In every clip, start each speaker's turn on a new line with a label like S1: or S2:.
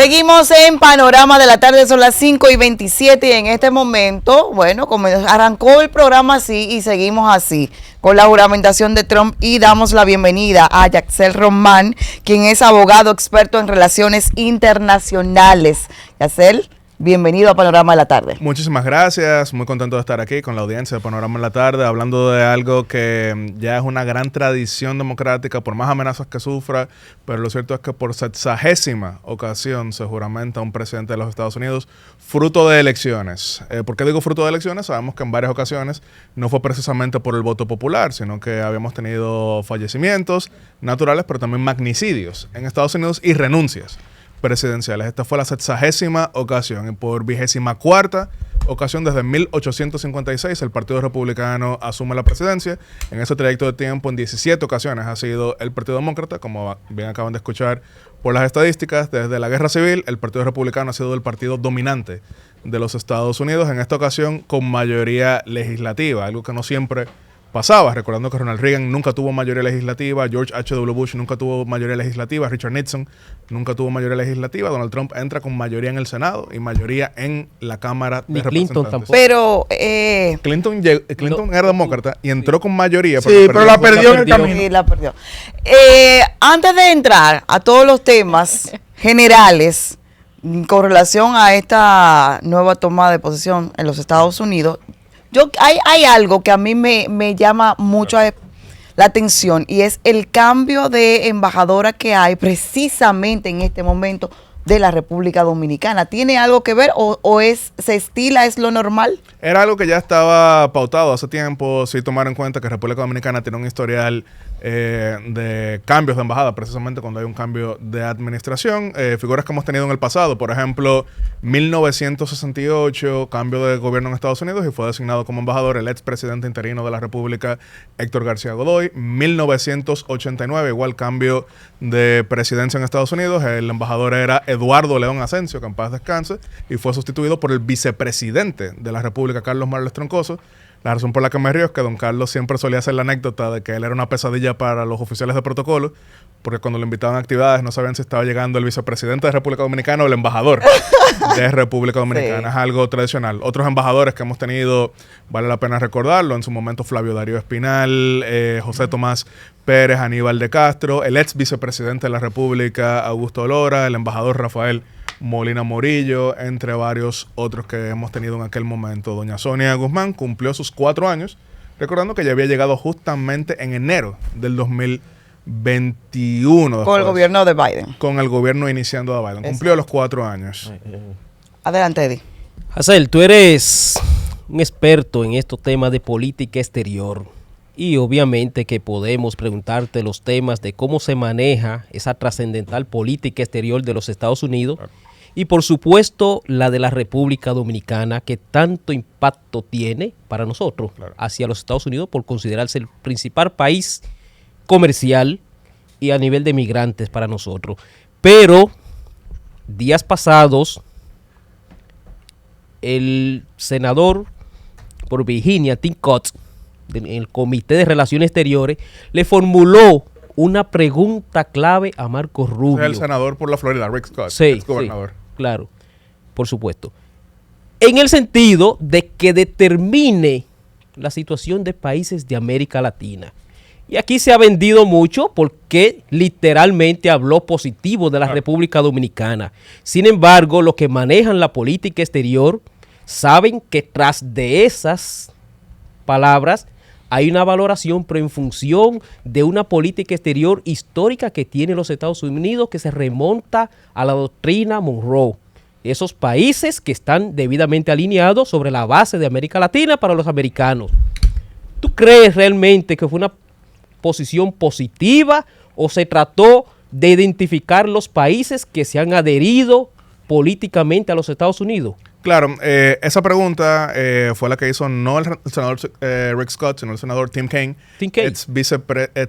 S1: Seguimos en Panorama de la Tarde, son las 5:27 y en este momento, bueno, como arrancó el programa así y seguimos así, con la juramentación de Trump, y damos la bienvenida a Yaxel Román, quien es abogado experto en relaciones internacionales. Yaxel, bienvenido a Panorama de la Tarde.
S2: Muchísimas gracias, muy contento de estar aquí con la audiencia de Panorama de la Tarde, hablando de algo que ya es una gran tradición democrática, por más amenazas que sufra, pero lo cierto es que por 60ª ocasión se juramenta un presidente de los Estados Unidos fruto de elecciones. ¿Por qué digo fruto de elecciones? Sabemos que en varias ocasiones no fue precisamente por el voto popular, sino que habíamos tenido fallecimientos naturales, pero también magnicidios en Estados Unidos y renuncias presidenciales. Esta fue la 60ª ocasión y por 24ª ocasión desde 1856 el Partido Republicano asume la presidencia. En ese trayecto de tiempo, en 17 ocasiones ha sido el Partido Demócrata, como bien acaban de escuchar por las estadísticas. Desde la Guerra Civil, el Partido Republicano ha sido el partido dominante de los Estados Unidos, en esta ocasión con mayoría legislativa, algo que no siempre pasaba, recordando que Ronald Reagan nunca tuvo mayoría legislativa, George H.W. Bush nunca tuvo mayoría legislativa, Richard Nixon nunca tuvo mayoría legislativa, Donald Trump entra con mayoría en el Senado y mayoría en la Cámara de Representantes.
S1: Pero
S2: Clinton era demócrata y entró con mayoría,
S3: pero la perdió en el camino.
S1: Sí, la perdió. Antes de entrar a todos los temas generales con relación a esta nueva toma de posesión en los Estados Unidos, hay algo que a mí me llama mucho la atención, y es el cambio de embajadora que hay precisamente en este momento de la República Dominicana. ¿Tiene algo que ver o se estila, es lo normal?
S2: Era algo que ya estaba pautado hace tiempo, si tomar en cuenta que República Dominicana tiene un historial de cambios de embajada, precisamente cuando hay un cambio de administración. Figuras que hemos tenido en el pasado, por ejemplo, 1968, cambio de gobierno en Estados Unidos y fue designado como embajador el expresidente interino de la República, Héctor García Godoy. 1989, igual cambio de presidencia en Estados Unidos, el embajador era Eduardo León Asensio, que en paz descanse, y fue sustituido por el vicepresidente de la República, Carlos Morales Troncoso. La razón por la que me río es que don Carlos siempre solía hacer la anécdota de que él era una pesadilla para los oficiales de protocolo, porque cuando lo invitaban a actividades no sabían si estaba llegando el vicepresidente de República Dominicana o el embajador de República Dominicana. Sí. Es algo tradicional. Otros embajadores que hemos tenido, vale la pena recordarlo, en su momento Flavio Darío Espinal, José Tomás Pérez, Aníbal de Castro, el ex vicepresidente de la República, Augusto Lora, el embajador Rafael Molina Morillo, entre varios otros que hemos tenido en aquel momento. Doña Sonia Guzmán cumplió sus 4 años, recordando que ya había llegado justamente en enero del 2021. Después,
S1: con el gobierno de Biden.
S2: Con el gobierno iniciando de Biden. Cumplió los 4 años.
S1: Adelante, Eddie.
S4: Yaxel, tú eres un experto en estos temas de política exterior. Y obviamente que podemos preguntarte los temas de cómo se maneja esa trascendental política exterior de los Estados Unidos. Claro. Y por supuesto la de la República Dominicana, que tanto impacto tiene para nosotros, claro, hacia los Estados Unidos por considerarse el principal país comercial y a nivel de migrantes para nosotros. Pero días pasados, el senador por Virginia, Tim Scott, en el Comité de Relaciones Exteriores, le formuló una pregunta clave a Marco Rubio.
S2: El senador por la Florida, Rick Scott,
S4: sí,
S2: exgobernador.
S4: Sí, claro, por supuesto. En el sentido de que determine la situación de países de América Latina. Y aquí se ha vendido mucho porque literalmente habló positivo de la República Dominicana. Sin embargo, los que manejan la política exterior saben que tras de esas palabras hay una valoración, pero en función de una política exterior histórica que tiene los Estados Unidos, que se remonta a la doctrina Monroe. Esos países que están debidamente alineados sobre la base de América Latina para los americanos. ¿Tú crees realmente que fue una posición positiva o se trató de identificar los países que se han adherido políticamente a los Estados Unidos?
S2: Claro, esa pregunta fue la que hizo no el senador Rick Scott, sino el senador Tim Kaine, ex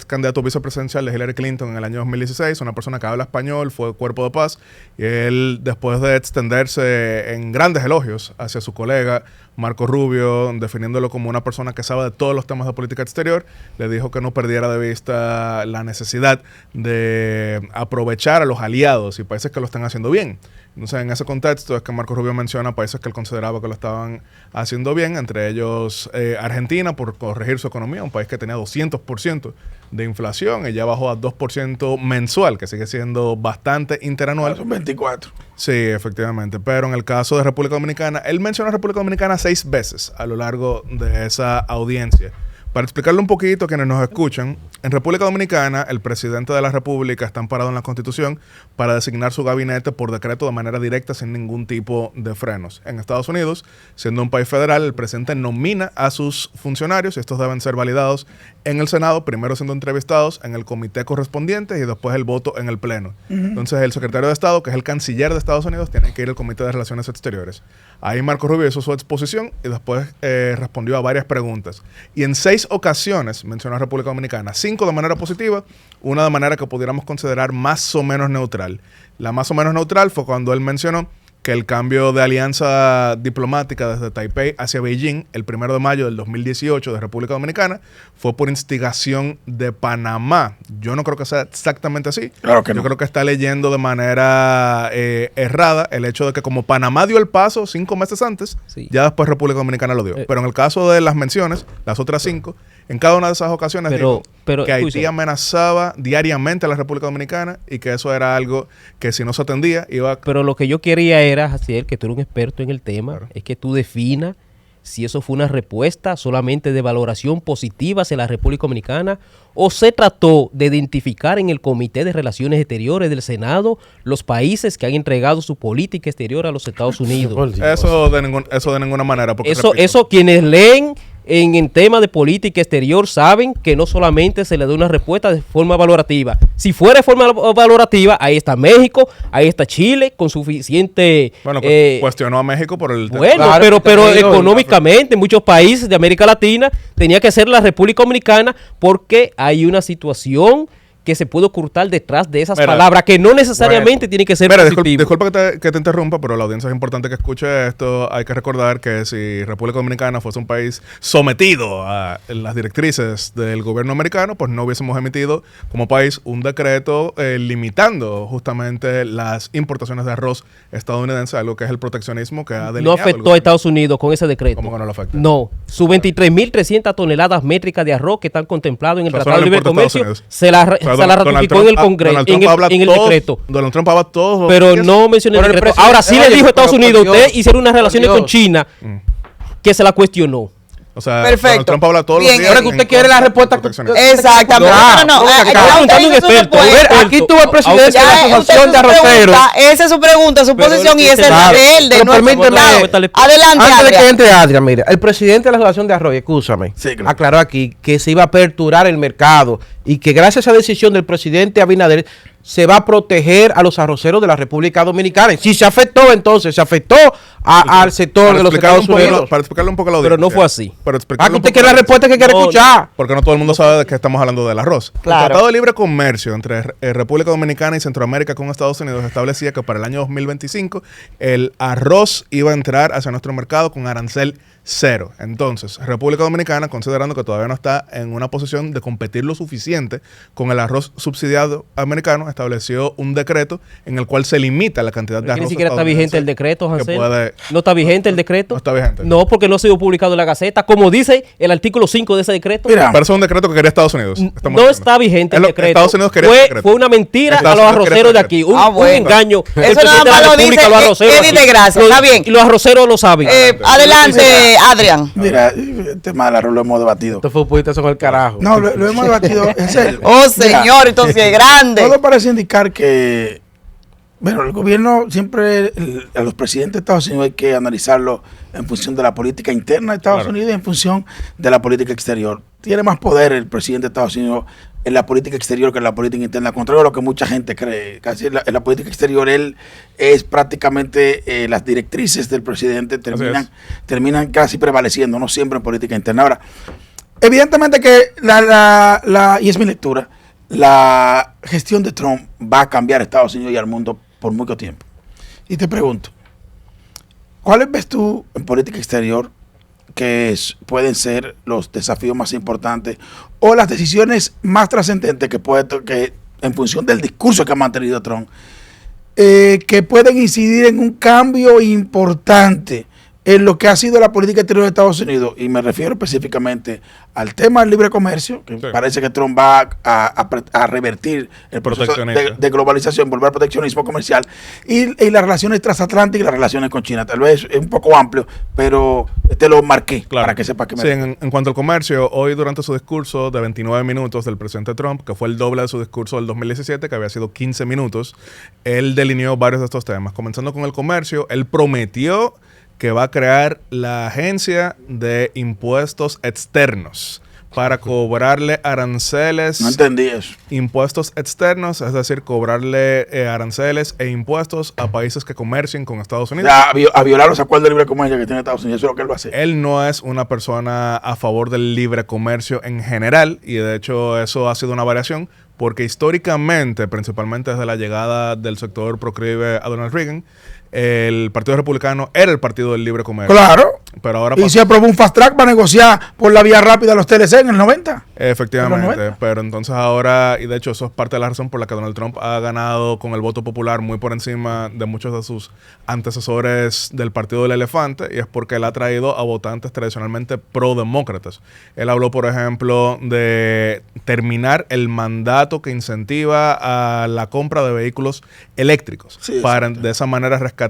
S2: candidato vicepresidencial de Hillary Clinton en el año 2016, una persona que habla español, fue cuerpo de paz, y él, después de extenderse en grandes elogios hacia su colega Marco Rubio, definiéndolo como una persona que sabe de todos los temas de política exterior, le dijo que no perdiera de vista la necesidad de aprovechar a los aliados y países que lo están haciendo bien. Entonces, en ese contexto es que Marco Rubio menciona países que él consideraba que lo estaban haciendo bien, entre ellos Argentina, por corregir su economía, un país que tenía 200% de inflación y ya bajó a 2% mensual, que sigue siendo bastante interanual.
S3: Son 24.
S2: Sí, efectivamente. Pero en el caso de República Dominicana, él mencionó a República Dominicana 6 veces a lo largo de esa audiencia. Para explicarle un poquito a quienes nos escuchan, en República Dominicana el presidente de la República está amparado en la Constitución para designar su gabinete por decreto de manera directa sin ningún tipo de frenos. En Estados Unidos, siendo un país federal, el presidente nomina a sus funcionarios y estos deben ser validados en el Senado, primero siendo entrevistados en el comité correspondiente y después el voto en el Pleno. Entonces el secretario de Estado, que es el canciller de Estados Unidos, tiene que ir al Comité de Relaciones Exteriores. Ahí Marco Rubio hizo su exposición y después respondió a varias preguntas. Y en 6 ocasiones mencionó a República Dominicana, 5 de manera positiva, una de manera que pudiéramos considerar más o menos neutral. La más o menos neutral fue cuando él mencionó que el cambio de alianza diplomática desde Taipei hacia Beijing el 1 de mayo del 2018 de República Dominicana fue por instigación de Panamá. Yo no creo que sea exactamente así.
S3: Claro que
S2: Yo
S3: no.
S2: creo que está leyendo de manera errada el hecho de que como Panamá dio el paso 5 meses antes,
S4: Sí.
S2: ya después República Dominicana lo dio. Pero en el caso de las menciones, las otras 5, en cada una de esas ocasiones dijo que Haití
S4: escucha,
S2: amenazaba diariamente a la República Dominicana y que eso era algo que si no se atendía iba a...
S4: pero lo que yo quería era, Jaciel, que tú eres un experto en el tema,
S2: Claro.
S4: es que tú definas si eso fue una respuesta solamente de valoración positiva hacia la República Dominicana o se trató de identificar en el Comité de Relaciones Exteriores del Senado los países que han entregado su política exterior a los Estados Unidos.
S3: Por Dios.
S2: Eso de ninguna manera. Porque, repito,
S4: Eso quienes leen en tema de política exterior saben que no solamente se le da una respuesta de forma valorativa. Si fuera de forma valorativa, ahí está México, ahí está Chile, con suficiente...
S2: bueno, cuestionó a México por el...
S4: Bueno,
S3: Claro,
S4: pero
S3: te digo,
S4: económicamente en muchos países de América Latina tenía que ser la República Dominicana porque hay una situación que se puede ocultar detrás de esas
S2: Mira,
S4: palabras que no necesariamente tiene que ser
S2: Mira,
S4: positivo.
S2: disculpa que te interrumpa, pero la audiencia es importante que escuche esto. Hay que recordar que si República Dominicana fuese un país sometido a las directrices del gobierno americano, pues no hubiésemos emitido como país un decreto limitando justamente las importaciones de arroz estadounidense, algo que es el proteccionismo que ha
S4: No
S2: delineado el
S4: afectó a
S2: gobierno.
S4: Estados Unidos con ese decreto.
S2: ¿Cómo que no lo afecta?
S4: No, sus 23.300 toneladas métricas de arroz que están contemplados en el
S2: O sea,
S4: Tratado de
S2: solo
S4: Libre
S2: importa Estados
S4: Comercio
S2: Unidos.
S4: se la ratificó en el Congreso, en el decreto.
S2: Donald Trump habla todos los
S4: Pero
S2: días.
S4: no mencioné el
S3: Pero el
S4: decreto.
S3: presidente-
S4: Ahora sí le
S3: oye,
S4: dijo a Estados
S3: pero por
S4: Unidos,
S3: Dios,
S4: ustedes hicieron unas relaciones
S3: por
S4: con
S3: Dios.
S4: China que se la cuestionó.
S2: O sea,
S1: Perfecto.
S2: Donald Trump habla todos
S1: Bien,
S2: los días.
S1: ahora
S3: que usted
S2: en
S3: quiere
S2: contra
S3: la
S2: de
S3: respuesta
S2: proteccionismo.
S1: Exactamente.
S3: No,
S1: No,
S3: ¿cómo que
S1: ya
S3: acaba?
S1: usted
S4: Preguntando
S1: hizo
S4: un
S1: su
S4: experto,
S1: respuesta.
S3: Aquí tuvo el presidente de la
S1: Ya, usted
S3: Asociación
S1: hizo
S3: de
S1: su
S3: Arroceros.
S1: pregunta, esa es su pregunta, su
S2: Pero
S1: posición y
S2: es
S1: esa
S2: que
S1: es la
S3: claro.
S1: de él, de
S3: Pero
S1: nuestro
S3: permíteme-
S1: diputado. Adelante,
S3: Antes de que
S1: Adrián.
S3: entre Adrián, mira, el presidente de la Asociación de Arroz, escúchame,
S5: Sí, claro.
S3: aclaró aquí que se iba a aperturar el mercado y que gracias a esa decisión del presidente Abinader se va a proteger a los arroceros de la República Dominicana. Si se afectó, entonces se afectó al sector
S2: Para
S3: de los
S2: explicarle
S3: Estados
S2: un poco-
S3: Unidos.
S2: Para explicarle un poco a la
S4: Pero
S2: audiencia.
S4: no fue así.
S2: Para explicarle
S3: Que
S2: un
S3: usted
S2: poco
S3: quiere
S2: a
S3: la
S2: la
S3: respuesta que quiere
S4: No,
S3: escuchar.
S2: Porque no todo el mundo sabe de qué estamos hablando del arroz.
S1: Claro.
S2: El Tratado de Libre Comercio entre República Dominicana y Centroamérica con Estados Unidos establecía que para el año 2025 el arroz iba a entrar hacia nuestro mercado con arancel cero. Entonces, República Dominicana, considerando que todavía no está en una posición de competir lo suficiente con el arroz subsidiado americano, estableció un decreto en el cual se limita la cantidad de
S4: Pero que
S2: arroz
S4: ni siquiera está vigente el decreto,
S2: que
S4: Hansel.
S2: puede-
S4: ¿No está vigente el decreto?
S2: No está vigente.
S4: No, porque no ha sido publicado en la Gaceta, como dice el artículo 5 de ese decreto.
S5: Mira,
S2: Pero eso es un decreto que quería Estados Unidos. Estamos
S4: No
S2: diciendo.
S4: está vigente
S2: Es
S4: el
S2: lo-
S4: decreto.
S2: Estados Unidos quería ese
S4: fue,
S2: decreto.
S4: fue una mentira
S2: Estados
S4: a los
S2: Unidos quería
S4: arroceros de
S2: ese
S4: aquí.
S2: decreto.
S1: Ah,
S4: Un
S1: bueno.
S4: engaño.
S1: Eso
S4: El
S1: nada
S4: presidente de
S1: más
S4: la
S1: lo
S4: República,
S1: dice
S4: los arroceros
S1: Eddie
S4: aquí.
S1: de Gracia,
S4: Los-
S1: está bien.
S4: Y los arroceros lo saben.
S1: Adelante, Adrián.
S5: mira, el tema del arroz lo hemos debatido.
S3: Esto fue un poquito con el carajo.
S5: No, lo hemos debatido en serio.
S1: Oh,
S5: Mira,
S1: señor, entonces es grande.
S5: todo parece indicar que, bueno, el gobierno siempre, a los presidentes de Estados Unidos hay que analizarlo en función de la política interna de Estados
S2: Claro.
S5: Unidos y en función de la política exterior. Tiene más poder el presidente de Estados Unidos en la política exterior que en la política interna, contrario a lo que mucha gente cree. Casi en la política exterior él es prácticamente las directrices del presidente terminan casi prevaleciendo, no siempre en política interna. Ahora, evidentemente que y es mi lectura, la gestión de Trump va a cambiar a Estados Unidos y al mundo por mucho tiempo. Y te pregunto, ¿cuáles ves tú en política exterior que pueden ser los desafíos más importantes o las decisiones más trascendentes que en función del discurso que ha mantenido Trump, que pueden incidir en un cambio importante en lo que ha sido la política exterior de Estados Unidos, y me refiero específicamente al tema del libre comercio, que parece que Trump va a revertir el proceso de globalización, volver al proteccionismo comercial, y las relaciones transatlánticas y las relaciones con China. Tal vez es un poco amplio, pero te lo marqué para que sepas que me...
S2: Sí, en cuanto al comercio, hoy durante su discurso de 29 minutos del presidente Trump, que fue el doble de su discurso del 2017, que había sido 15 minutos, él delineó varios de estos temas. Comenzando con el comercio, él prometió que va a crear la Agencia de Impuestos Externos para cobrarle aranceles.
S5: No entendí eso.
S2: Impuestos externos, es decir, cobrarle aranceles e impuestos a países que comercien con Estados Unidos.
S5: A violar los acuerdos de libre comercio que tiene Estados Unidos, eso es lo que él va a hacer.
S2: Él no es una persona a favor del libre comercio en general, y de hecho eso ha sido una variación, porque históricamente, principalmente desde la llegada del sector proclive a Donald Reagan, el Partido Republicano era el partido del libre comercio.
S5: Claro.
S2: Pero ahora
S5: y se aprobó un fast track para negociar por la vía rápida los TLC en el 90.
S2: Efectivamente. Pero entonces ahora, y de hecho eso es parte de la razón por la que Donald Trump ha ganado con el voto popular muy por encima de muchos de sus antecesores del Partido del Elefante, y es porque él ha traído a votantes tradicionalmente pro-demócratas. Él habló, por ejemplo, de terminar el mandato que incentiva a la compra de vehículos eléctricos, para de esa manera rescatar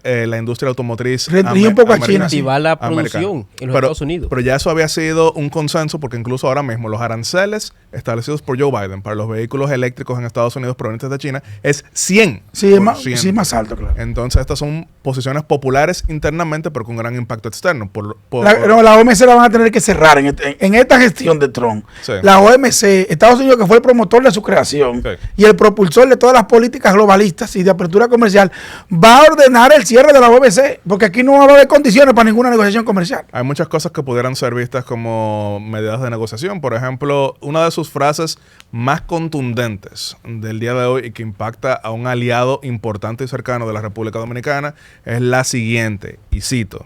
S2: la industria automotriz
S5: un poco a China,
S4: activar la producción en los Estados Unidos.
S2: Pero ya eso había sido un consenso, porque incluso ahora mismo los aranceles establecidos por Joe Biden para los vehículos eléctricos en Estados Unidos provenientes de China es 100%.
S5: Sí, es más alto, claro.
S2: Entonces estas son posiciones populares internamente, pero con gran impacto externo.
S5: La OMC la van a tener que cerrar en esta gestión de Trump.
S2: Sí.
S5: La OMC, Estados Unidos, que fue el promotor de su creación, y el propulsor de todas las políticas globalistas y de apertura comercial, va a ordenar el cierre de la OMC, porque aquí no va a haber condiciones para ninguna negociación comercial.
S2: Hay muchas cosas que pudieran ser vistas como medidas de negociación. Por ejemplo, una de sus frases más contundentes del día de hoy y que impacta a un aliado importante y cercano de la República Dominicana es la siguiente, y cito: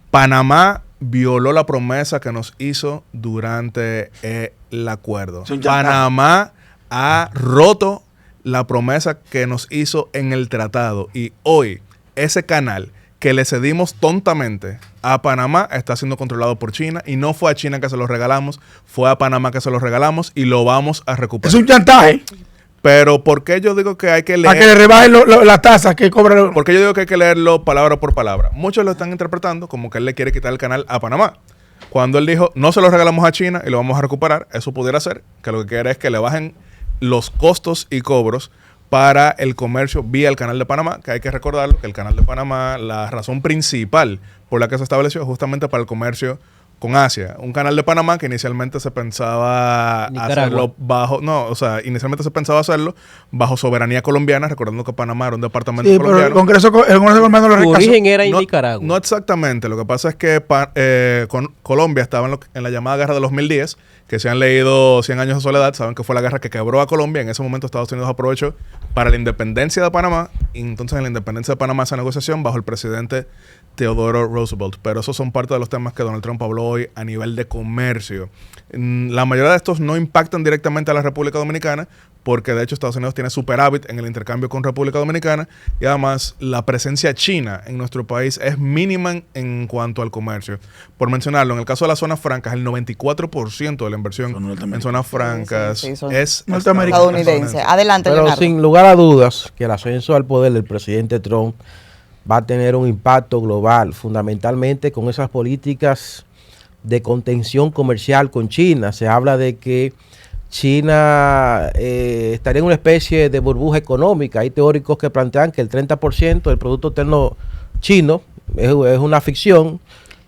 S2: Panamá violó la promesa que nos hizo durante el acuerdo. Panamá ha roto la promesa que nos hizo en el tratado, y hoy ese canal que le cedimos tontamente a Panamá está siendo controlado por China, y no fue a China que se lo regalamos, fue a Panamá que se lo regalamos, y lo vamos a recuperar.
S5: Es un chantaje.
S2: Pero ¿por qué yo digo que hay que leer?
S5: Para que le rebajen las tasas que cobra.
S2: ¿Por qué yo digo que hay que leerlo palabra por palabra? Muchos lo están interpretando como que él le quiere quitar el canal a Panamá. Cuando él dijo, no se lo regalamos a China y lo vamos a recuperar, eso pudiera ser que lo que quiere es que le bajen los costos y cobros para el comercio vía el canal de Panamá, que hay que recordarlo, que el canal de Panamá, la razón principal por la que se estableció es justamente para el comercio con Asia. Un canal de Panamá que inicialmente se pensaba hacerlo inicialmente se pensaba hacerlo bajo soberanía colombiana, recordando que Panamá era un departamento colombiano.
S5: Pero el Congreso colombiano lo
S4: rechazó. Su origen era en Nicaragua.
S2: No exactamente. Lo que pasa es que Colombia estaba en la llamada guerra de los 1010, que si han leído 100 años de soledad, saben que fue la guerra que quebró a Colombia. En ese momento Estados Unidos aprovechó para la independencia de Panamá, y entonces en la independencia de Panamá esa negociación bajo el presidente Theodore Roosevelt. Pero esos son parte de los temas que Donald Trump habló hoy a nivel de comercio. La mayoría de estos no impactan directamente a la República Dominicana, porque de hecho Estados Unidos tiene superávit en el intercambio con República Dominicana, y además la presencia china en nuestro país es mínima en cuanto al comercio. Por mencionarlo, en el caso de las zonas francas, el 94% de la inversión en zonas francas es
S1: estadounidense. Adelante,
S3: pero
S1: Leonardo.
S3: Sin lugar a dudas que el ascenso al poder del presidente Trump va a tener un impacto global, fundamentalmente con esas políticas de contención comercial con China. Se habla de que China estaría en una especie de burbuja económica. Hay teóricos que plantean que el 30% del Producto Interno chino es una ficción,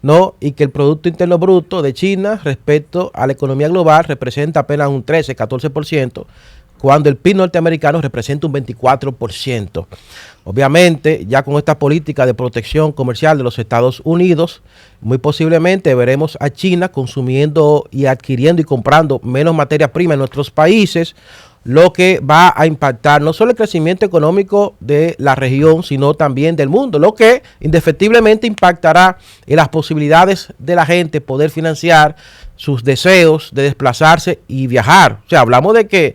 S3: ¿no? Y que el Producto Interno Bruto de China respecto a la economía global representa apenas un 13-14%, cuando el PIB norteamericano representa un 24%. Obviamente, ya con esta política de protección comercial de los Estados Unidos, muy posiblemente veremos a China consumiendo y adquiriendo y comprando menos materia prima en nuestros países, lo que va a impactar no solo el crecimiento económico de la región, sino también del mundo, lo que indefectiblemente impactará en las posibilidades de la gente poder financiar sus deseos de desplazarse y viajar. O sea, hablamos de que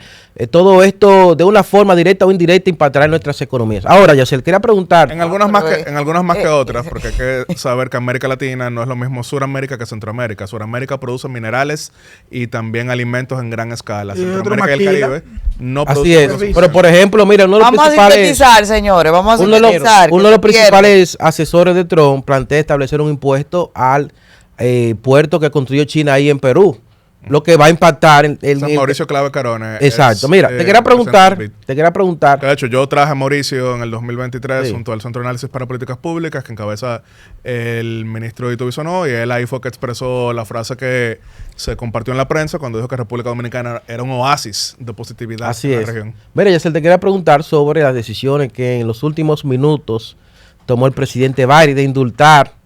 S3: todo esto de una forma directa o indirecta impactará en nuestras economías. Ahora, Yacel, quería preguntar.
S2: En algunas más que otras, porque hay que saber que América Latina no es lo mismo Suramérica que Centroamérica. Suramérica produce minerales y también alimentos en gran escala. Centroamérica y el Caribe no
S3: Así
S2: producen.
S3: es. Pero, por ejemplo, mira, uno de los
S1: Vamos a
S3: principales...
S1: sintetizar, señores, vamos a sintetizar.
S3: Uno de los principales asesores de Trump plantea establecer un impuesto al puerto que construyó China ahí en Perú, lo que va a impactar en
S2: Mauricio Clave Carone.
S3: Exacto. Mira, te quería preguntar.
S2: De hecho, yo traje a Mauricio en el 2023
S3: Sí.
S2: junto al Centro de Análisis para Políticas Públicas que encabeza el ministro Ito Bisonó, y él ahí fue que expresó la frase que se compartió en la prensa cuando dijo que República Dominicana era un oasis de positividad
S3: Así
S2: en
S3: es.
S2: la región.
S3: Mira, Yacel, te quería preguntar sobre las decisiones que en los últimos minutos tomó el presidente Biden de indultar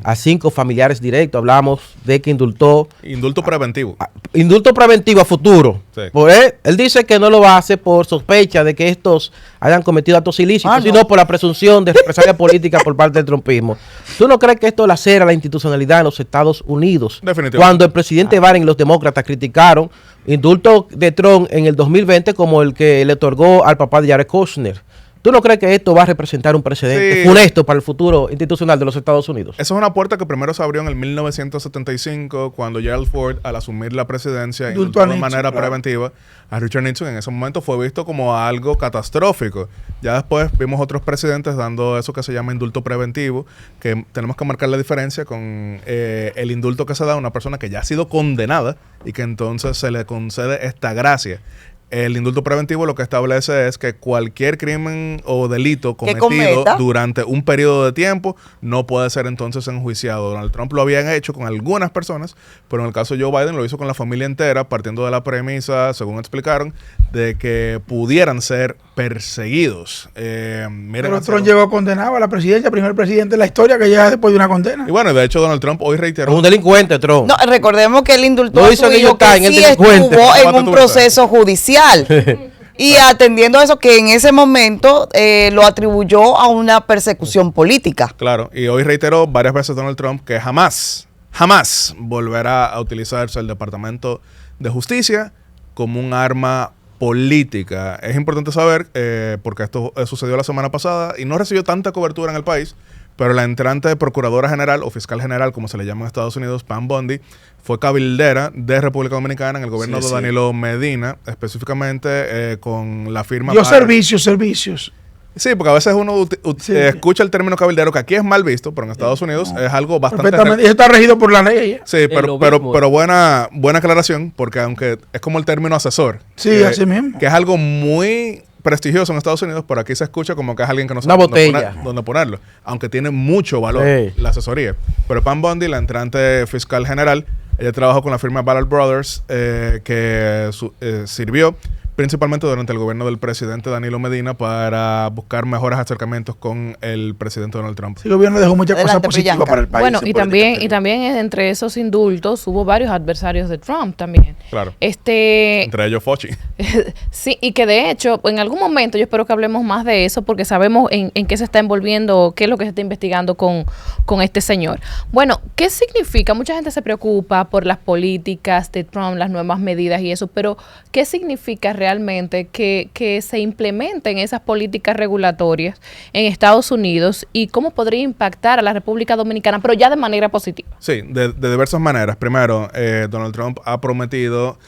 S3: a 5 familiares directos. Hablamos de que indultó
S2: Indulto preventivo.
S3: indulto preventivo a futuro.
S2: Sí.
S3: Por él dice que no lo hace por sospecha de que estos hayan cometido actos ilícitos,
S1: No.
S3: sino por la presunción de represalia política por parte del trumpismo. ¿Tú no crees que esto lacera la institucionalidad en los Estados Unidos?
S2: Definitivamente.
S3: Cuando el presidente Biden y los demócratas criticaron indulto de Trump en el 2020 como el que le otorgó al papá de Jared Kushner. ¿Tú no crees que esto va a representar un precedente
S2: Sí.
S3: funesto para el futuro institucional de los Estados Unidos?
S2: Esa es una puerta que primero se abrió en el 1975 cuando Gerald Ford, al asumir la presidencia, indultó
S5: Indultó a
S2: de
S5: Nixon,
S2: manera
S5: claro.
S2: preventiva a Richard Nixon. En ese momento fue visto como algo catastrófico. Ya después vimos otros presidentes dando eso que se llama indulto preventivo, que tenemos que marcar la diferencia con el indulto que se da a una persona que ya ha sido condenada y que entonces se le concede esta gracia. El indulto preventivo lo que establece es que cualquier crimen o delito
S1: Que
S2: cometido
S1: cometa.
S2: durante un periodo de tiempo no puede ser entonces enjuiciado. Donald Trump lo habían hecho con algunas personas, pero en el caso de Joe Biden lo hizo con la familia entera, partiendo de la premisa, según explicaron, de que pudieran ser perseguidos. Miren,
S5: Pero Trump llegó condenado a la presidencia, primer presidente de la historia que llega después de una condena.
S2: y bueno, de hecho Donald Trump hoy
S3: Es
S2: reiteró.
S3: un delincuente, Trump.
S1: No, recordemos que él indultó
S3: No
S1: a
S3: dice
S1: su
S3: que
S1: hijo
S3: yo está en
S1: que
S3: el
S1: sí
S3: delincuente.
S1: estuvo en
S2: ¿Cuánto
S1: un
S2: tú
S1: proceso judicial. Y atendiendo a eso, que en ese momento lo atribuyó a una persecución política.
S2: Claro, y hoy reiteró varias veces Donald Trump que jamás volverá a utilizarse el Departamento de Justicia como un arma política. Es importante saber, porque esto sucedió la semana pasada y no recibió tanta cobertura en el país, pero la entrante procuradora general o fiscal general, como se le llama en Estados Unidos, Pam Bondi, fue cabildera de República Dominicana en el gobierno de Danilo Medina, específicamente con la firma...
S5: Dio servicios.
S2: Sí, porque a veces uno
S5: Sí.
S2: escucha el término cabildero, que aquí es mal visto, pero en Estados Unidos es algo bastante...
S5: Perfectamente. Y eso está regido por la ley. ¿eh?
S2: Sí,
S4: lo
S2: pero
S4: mismo.
S2: buena aclaración, porque aunque es como el término asesor.
S5: Sí, así mismo.
S2: Que es algo muy prestigioso en Estados Unidos, pero aquí se escucha como que es alguien que no
S3: Una
S2: sabe
S3: botella.
S2: dónde ponerlo, aunque tiene mucho valor
S3: Sí.
S2: la asesoría. Pero Pam Bondi, la entrante fiscal general, ella trabajó con la firma Ballard Brothers, que sirvió principalmente durante el gobierno del presidente Danilo Medina para buscar mejores acercamientos con el presidente Donald Trump.
S5: El gobierno dejó muchas cosas
S1: Adelante,
S5: positivas
S1: Priyanka.
S5: para el país.
S6: Bueno,
S5: en
S6: y
S5: política
S6: también
S5: exterior.
S6: entre esos indultos hubo varios adversarios de Trump también.
S2: Claro.
S6: Este,
S2: Entre ellos Fauci.
S6: sí, y que de hecho, en algún momento yo espero que hablemos más de eso porque sabemos en qué se está envolviendo, qué es lo que se está investigando con este señor. Bueno, ¿qué significa? Mucha gente se preocupa por las políticas de Trump, las nuevas medidas y eso, pero ¿qué significa realmente que se implementen esas políticas regulatorias en Estados Unidos y cómo podría impactar a la República Dominicana, pero ya de manera positiva?
S2: Sí, de diversas maneras. Primero, Donald Trump ha prometido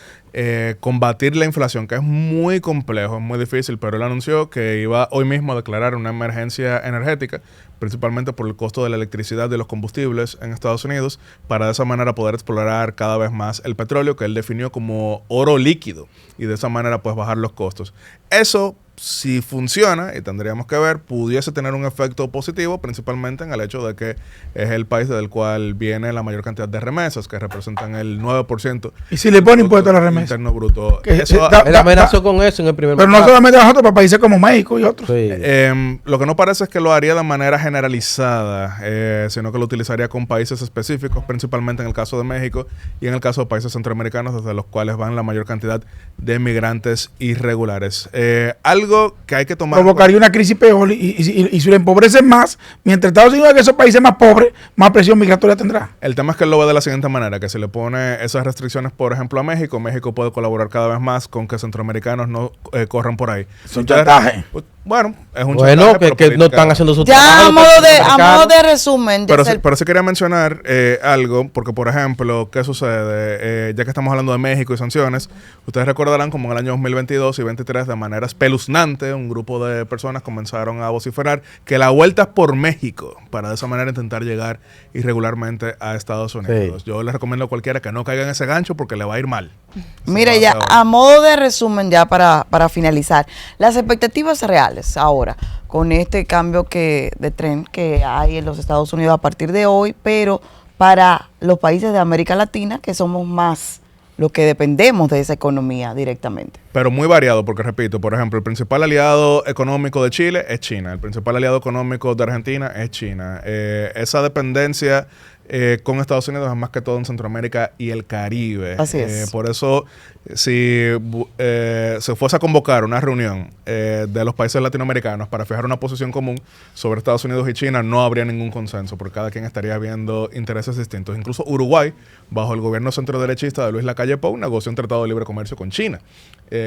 S2: combatir la inflación, que es muy complejo, es muy difícil, pero él anunció que iba hoy mismo a declarar una emergencia energética, principalmente por el costo de la electricidad y de los combustibles en Estados Unidos, para de esa manera poder explorar cada vez más el petróleo, que él definió como oro líquido, y de esa manera pues bajar los costos. Eso, si funciona, y tendríamos que ver, pudiese tener un efecto positivo, principalmente en el hecho de que es el país del cual viene la mayor cantidad de remesas, que representan el 9%.
S5: Y si le pone impuesto a la remesa.
S2: Interno bruto.
S5: Que
S2: Eso,
S5: da-
S3: Él amenazó con eso en el primer
S5: Pero no
S3: mandato.
S5: solamente a nosotros, para países como México y otros.
S3: Sí.
S2: lo que no parece es que lo haría de manera generalizada, sino que lo utilizaría con países específicos, principalmente en el caso de México y en el caso de países centroamericanos, desde los cuales van la mayor cantidad de migrantes irregulares. Algo algo que hay que tomar.
S5: Provocaría una crisis peor y si lo empobrecen más, mientras Estados Unidos es esos países más pobres, más presión migratoria tendrá.
S2: El tema es que él lo ve de la siguiente manera, que si le pone esas restricciones, por ejemplo, a México, México puede colaborar cada vez más con que centroamericanos no corran por ahí.
S5: Es un chantaje.
S2: Bueno, es un
S3: Bueno,
S2: chantaje,
S3: que no están haciendo su
S1: Ya
S3: trabajo.
S1: a modo de resumen,
S2: Pero sí quería mencionar algo, porque por ejemplo, ¿qué sucede? Ya que estamos hablando de México y sanciones, ustedes recordarán como en el año 2022 y 2023, de manera espeluznante, un grupo de personas comenzaron a vociferar que la vuelta es por México, para de esa manera intentar llegar irregularmente a Estados Unidos. Yo les recomiendo a cualquiera que no caiga en ese gancho porque le va a ir mal.
S1: Mire, ya a modo de resumen, ya para finalizar, las expectativas reales ahora, con este cambio de tren que hay en los Estados Unidos a partir de hoy, pero para los países de América Latina, que somos más los que dependemos de esa economía directamente.
S2: Pero muy variado, porque repito, por ejemplo, el principal aliado económico de Chile es China, el principal aliado económico de Argentina es China. Esa dependencia con Estados Unidos es más que todo en Centroamérica y el Caribe.
S1: Así es.
S2: Por eso, si se fuese a convocar una reunión de los países latinoamericanos para fijar una posición común sobre Estados Unidos y China, no habría ningún consenso, porque cada quien estaría viendo intereses distintos. Incluso Uruguay, bajo el gobierno centroderechista de Luis Lacalle Pou, negoció un tratado de libre comercio con China.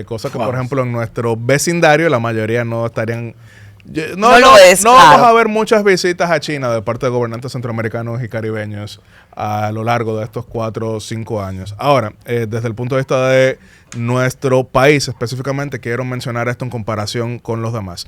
S2: Cosa que, por ejemplo, en nuestro vecindario la mayoría no estarían... No vamos a ver muchas visitas a China de parte de gobernantes centroamericanos y caribeños a lo largo de estos 4 o 5 años. Ahora, desde el punto de vista de nuestro país específicamente, quiero mencionar esto en comparación con los demás.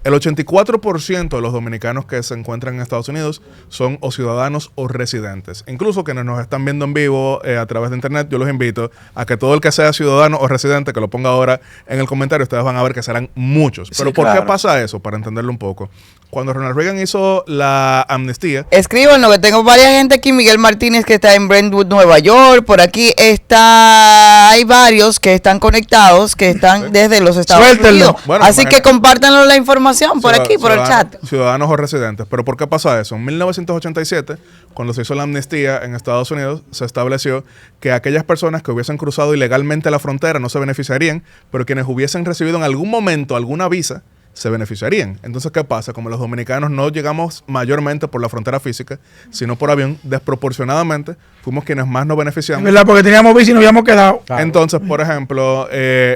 S2: El 84% de los dominicanos que se encuentran en Estados Unidos son o ciudadanos o residentes. Incluso quienes nos están viendo en vivo a través de internet, yo los invito a que todo el que sea ciudadano o residente, que lo ponga ahora en el comentario, ustedes van a ver que serán muchos. Pero
S5: Sí,
S2: ¿por
S5: claro.
S2: qué pasa eso? Para entenderlo un poco. Cuando Ronald Reagan hizo la amnistía,
S1: Escríbanos, que tengo varias gente aquí. Miguel Martínez, que está en Brentwood, Nueva York. Por aquí hay varios que están conectados, que están desde los Estados
S5: Suéltenlo.
S1: Unidos.
S2: Bueno,
S1: Así que
S2: imagínate.
S1: compártanlo la información por aquí, por el chat.
S2: Ciudadanos o residentes. ¿Pero por qué pasa eso? En 1987, cuando se hizo la amnistía en Estados Unidos, se estableció que aquellas personas que hubiesen cruzado ilegalmente la frontera no se beneficiarían, pero quienes hubiesen recibido en algún momento alguna visa se beneficiarían. Entonces, ¿qué pasa? Como los dominicanos no llegamos mayormente por la frontera física, sino por avión, desproporcionadamente, fuimos quienes más nos
S5: Es
S2: beneficiamos.
S5: verdad, porque teníamos visa y nos habíamos quedado.
S3: Claro.
S2: Entonces, por ejemplo,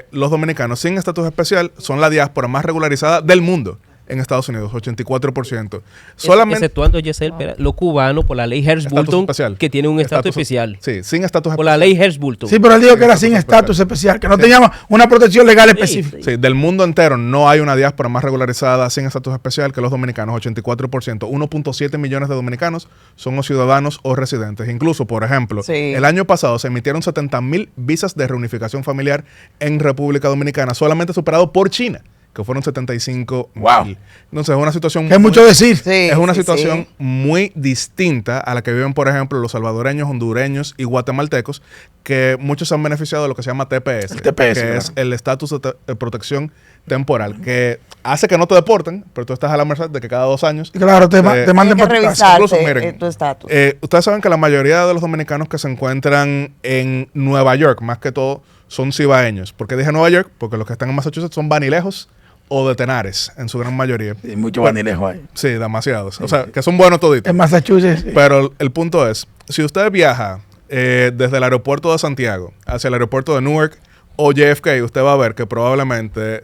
S2: los dominicanos sin estatus especial son la diáspora más regularizada del mundo en Estados Unidos, 84%. Solamente
S4: Exceptuando, Yesel, los cubanos por la ley
S2: estatus
S4: Hertz-Bulton,
S2: especial.
S4: que tienen un estatus especial.
S2: Sí, sin estatus
S4: Por la
S2: especial.
S4: ley Hertz-Bulton.
S5: Sí, pero él dijo que era sin estatus especial, que no teníamos una protección legal específica.
S2: Sí, del mundo entero no hay una diáspora más regularizada sin estatus especial que los dominicanos, 84%. 1.7 millones de dominicanos son o ciudadanos o residentes. Incluso, por ejemplo,
S1: Sí.
S2: el año pasado se emitieron 70,000 visas de reunificación familiar en República Dominicana, solamente superado por China, que fueron 75,000.
S5: Wow.
S2: Entonces, es una situación
S5: Que es mucho decir.
S1: Sí,
S2: es una
S1: sí,
S2: situación
S1: sí.
S2: muy distinta a la que viven, por ejemplo, los salvadoreños, hondureños y guatemaltecos, que muchos se han beneficiado de lo que se llama TPS,
S5: El TPS,
S2: que
S5: claro.
S2: es el estatus de protección temporal, que hace que no te deporten, pero tú estás a la merced de que cada 2 años...
S5: Claro, te
S2: Eh,
S5: manden
S1: Tienes que
S5: para tu casa.
S1: revisarte
S2: Incluso, miren,
S1: tu estatus.
S2: Ustedes saben que la mayoría de los dominicanos que se encuentran en Nueva York, más que todo, son cibaeños. ¿Por qué dije Nueva York? Porque los que están en Massachusetts son vanilejos o de Tenares, en su gran mayoría.
S5: Y mucho vanilejo ahí.
S2: Sí, demasiados. O sea, que son buenos toditos.
S5: En Massachusetts. Sí.
S2: Pero el punto es, si usted viaja desde el aeropuerto de Santiago hacia el aeropuerto de Newark o JFK, usted va a ver que probablemente,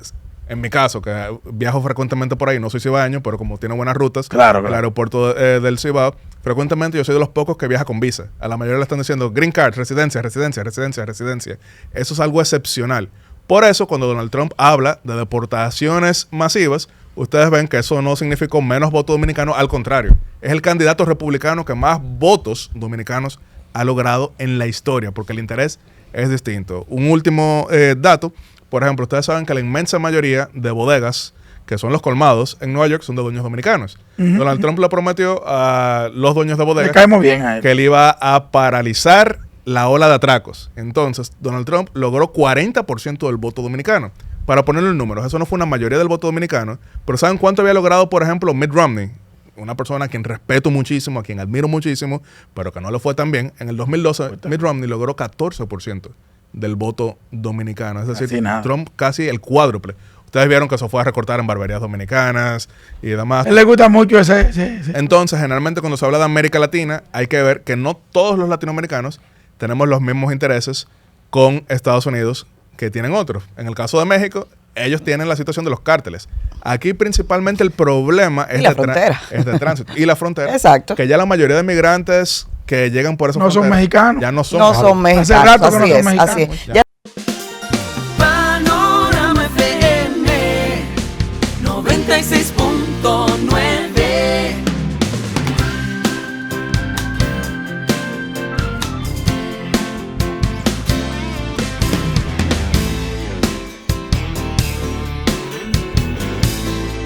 S2: en mi caso, que viajo frecuentemente por ahí, no soy cibaeño, pero como tiene buenas rutas,
S5: Claro,
S2: el
S5: claro.
S2: aeropuerto del Cibao, frecuentemente yo soy de los pocos que viaja con visa. A la mayoría le están diciendo green card, residencia, residencia, residencia, residencia. Eso es algo excepcional. Por eso, cuando Donald Trump habla de deportaciones masivas, ustedes ven que eso no significó menos votos dominicanos, al contrario. Es el candidato republicano que más votos dominicanos ha logrado en la historia, porque el interés es distinto. Un último dato, por ejemplo, ustedes saben que la inmensa mayoría de bodegas, que son los colmados en Nueva York, son de dueños dominicanos. Donald Trump le prometió a los dueños de
S5: Le
S2: bodegas
S5: caemos bien a él.
S2: que él iba a paralizar la ola de atracos. Entonces, Donald Trump logró 40% del voto dominicano. Para ponerlo en números, eso no fue una mayoría del voto dominicano, pero ¿saben cuánto había logrado, por ejemplo, Mitt Romney? Una persona a quien respeto muchísimo, a quien admiro muchísimo, pero que no le fue tan bien. En el 2012, Mitt Romney logró 14% del voto dominicano. Es decir,
S5: Casi nada.
S2: Trump casi el cuádruple. Ustedes vieron que eso fue a recortar en barberías dominicanas y demás.
S5: A él le gusta mucho ese.
S2: Entonces, generalmente cuando se habla de América Latina, hay que ver que no todos los latinoamericanos tenemos los mismos intereses con Estados Unidos que tienen otros. En el caso de México, ellos tienen la situación de los cárteles. Aquí principalmente el problema es,
S1: Y la frontera.
S2: es de tránsito. Y la frontera.
S1: Exacto.
S2: Que ya la mayoría de migrantes que llegan por esa
S5: No son
S2: frontera
S5: mexicanos.
S2: ya no son.
S1: No son mexicanos.
S5: Hace rato que no
S1: Así
S5: son
S1: es,
S5: mexicanos.
S1: así es.
S2: Ya.
S1: Ya
S7: Panorama FM 96.